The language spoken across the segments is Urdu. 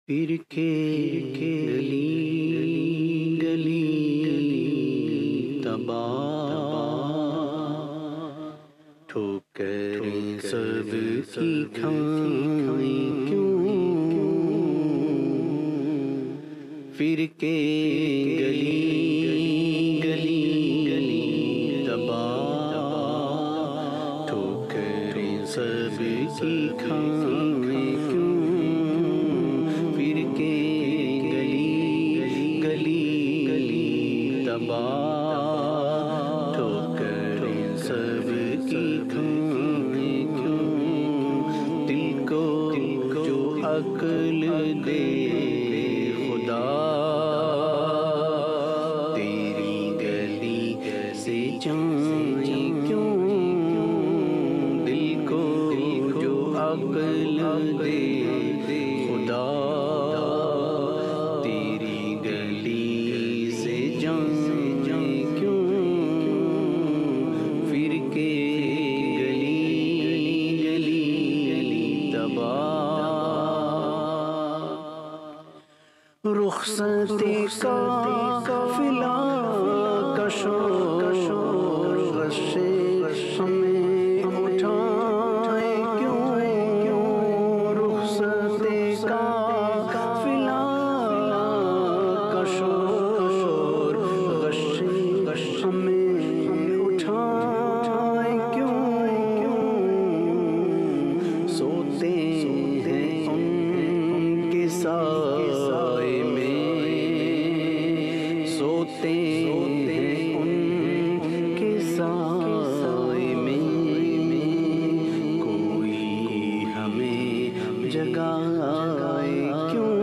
پھر کے گلی گلی تباہ، ٹھوکریں سب کی کھائیں کیوں، پھر کے گلی گلی تباہ، ٹھوکریں سب کی کھائیں کیوں، پھر کے گلی گلی تباہ، ٹھوکریں سب کی کھائیں کیوں، دل کو جو عقل دے خدا، تیری گلی سے جائیں کیوں، دل کو جو عقل دے خدا، تیری گلی سے جائیں کیوں، پھر کے گلی تباہ، رخصت قافلہ کشو غش ہمیں اٹھائے کیوں، رخصت قافلہ کشو غش ہمیں اٹھائے کیوں، سوتے ہیں ان کے سائے میں، سوتے ہیں ان کے سائے میں، کوئی ہمیں جگائے کیوں،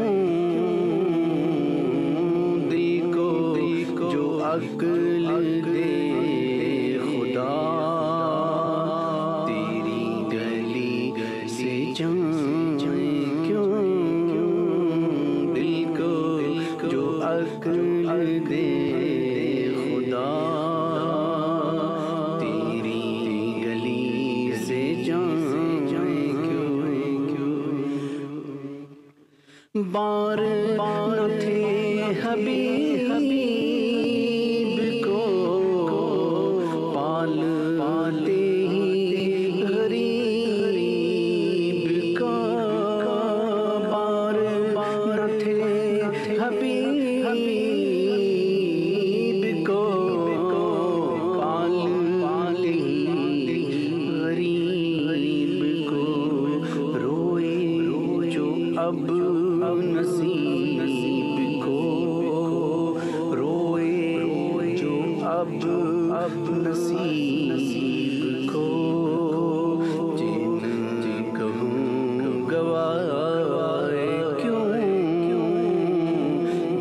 دل کو جو عقل دے خدا، تیری گلی سے جائیں کیوں، دل کو جو عقل دے خدا، تیری گلی سے جائیں کیوں، بار نہ تھے حبیب کو پالتے ہی غریب کا، بار نہ تھے حبیب کو پالتے ہی غریب کو، روئے جو اب نصیب کو، روئے جو اب نصیب کو، جن کہوں گوائے کیوں،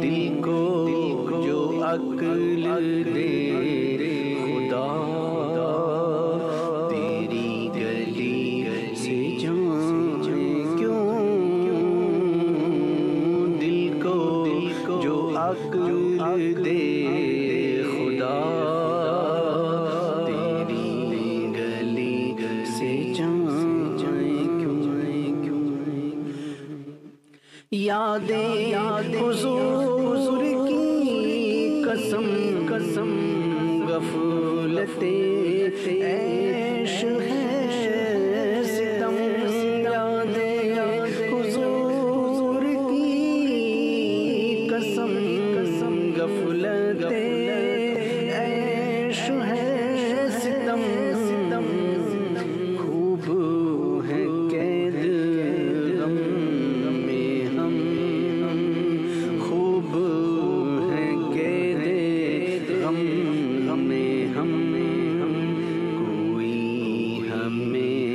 دل کو جو عقل دے خدا، تیری گلی سے جائیں کیوں، دل کو جو عقل دے خدا، تیری گلی سے جائیں کیوں، یادیں حضور کی قسم غفلتیں عیش ہے ستم، یادیں حضور کی قسم غفلتیں عیش ہے ستم، خوب ہے قید غم میں ہم، خوب ہے قید غم میں ہم، کوئی ہمیں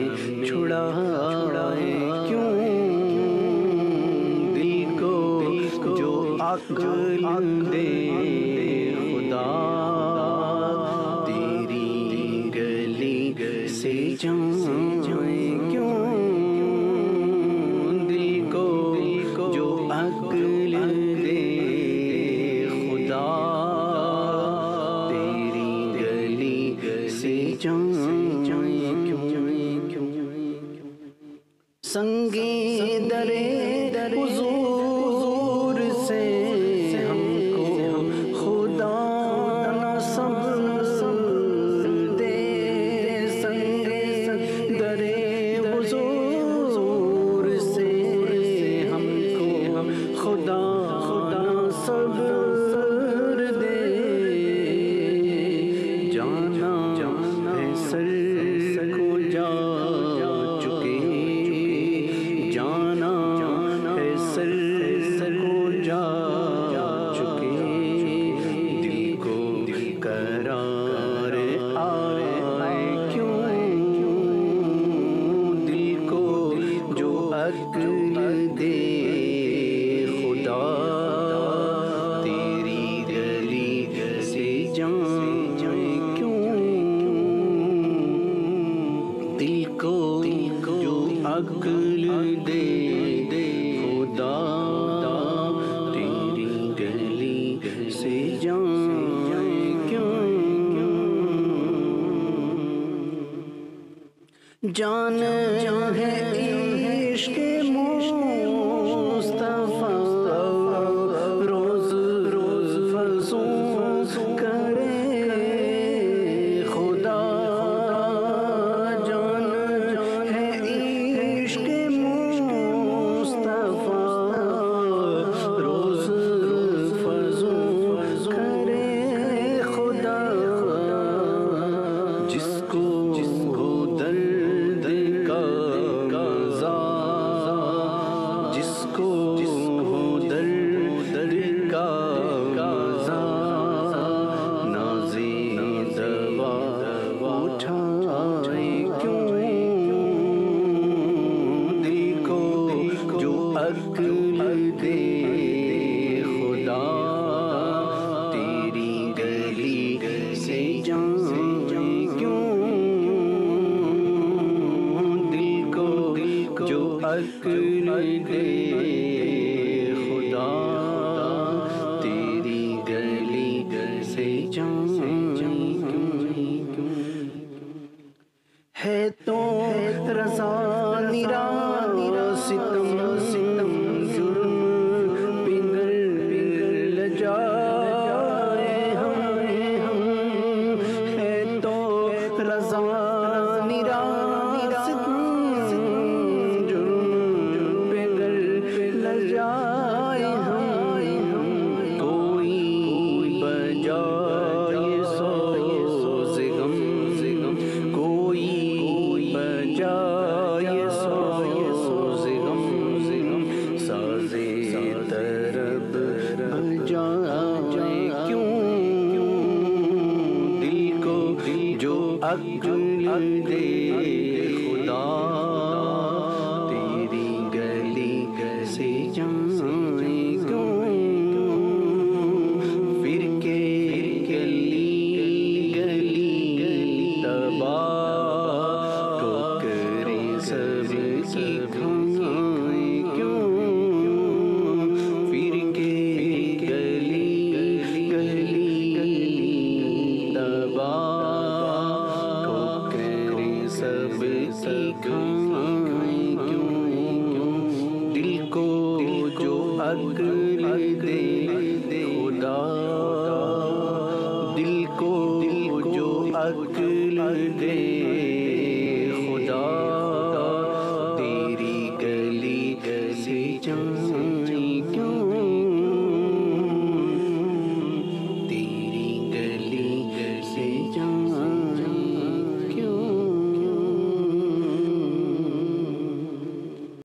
چھڑائے کیوں، دل کو جو عقل دے خدا، تیری گلی سے جائیں کیوں، دل کو جو عقل دے خدا، تیری گلی سے جائیں کیوں، سنگے درے حضور جان ہے عشق مصطفیٰ روز روز فزوں کرے خدا جان ہے عشق مصطفیٰ روز فزوں کرے خدا جس کو عقل دے خدا تیری گلی سے جائیں کیوں دل کو جو عقل دے خدا تیری گلی سے جائیں کیوں ہے تو رضا نرا ستم جرم پگھل جائے ہم ہے تو رضا نرا ستم جرم پگھل جائے ہم کوئی بجائے سوز غم کوئی بجائے سوز غم سازے طرب بجائے کیوں دل کو جو عقل دے خدا تیری گلی سے جائیں کیوں پھر کے گلی تباہ ٹھوکریں سب کی کھائیں کیوں پھر کے گلی تباہ ٹھوکریں سب کی کھائیں کیوں دل کو جو عقل دے خدا دل کو جو عقل دے خدا تیری گلی سے جائیں